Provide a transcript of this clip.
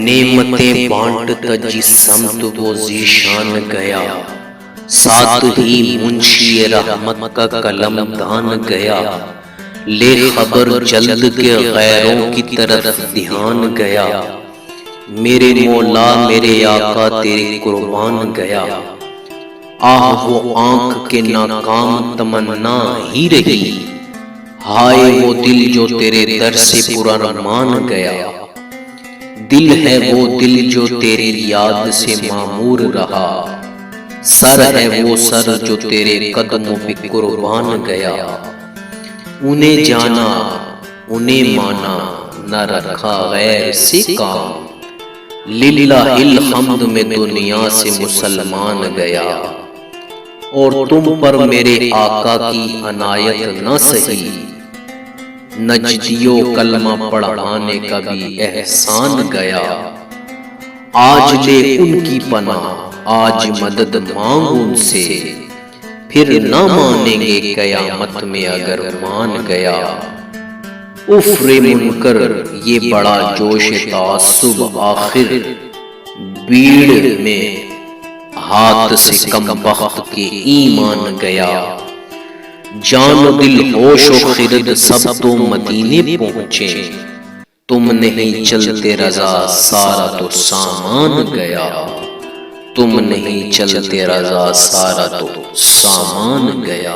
نعمتیں بانٹتا جس سمت وہ ذیشان گیا، ساتھ ہی منشی رحمت کا قلم دان گیا، لے خبر جلد کے غیروں کی طرف دھیان گیا، میرے مولا میرے آقا تیرے قربان گیا، آہ وہ آنکھ کے ناکام تمنا ہی رہی، ہائے وہ دل جو تیرے در سے پرارمان گیا، دل ہے وہ دل جو تیری یاد سے معمور رہا، سر ہے وہ سر جو تیرے قدموں پہ قربان گیا، انہیں جانا انہیں مانا نہ رکھا غیر سے کام، للہ الحمد میں دنیا سے مسلمان گیا، اور تم پر میرے آقا کی عنایت نہ سہی، نجدیوں کلمہ پڑھانے کا بھی احسان گیا، آج لے ان کی پناہ آج مدد مانگ ان سے، پھر نہ مانیں گے قیامت میں اگر مان گیا، افر منکر یہ بڑا جوش تعصب آخر بھیڑ میں ہاتھ سے کم بخت کے ایمان گیا، جان و دل ہوش و خرد سب تو مدینے پہنچے، تم نہیں چلتے رضا سارا تو سامان گیا، تم نہیں چلتے رضا سارا تو سامان گیا۔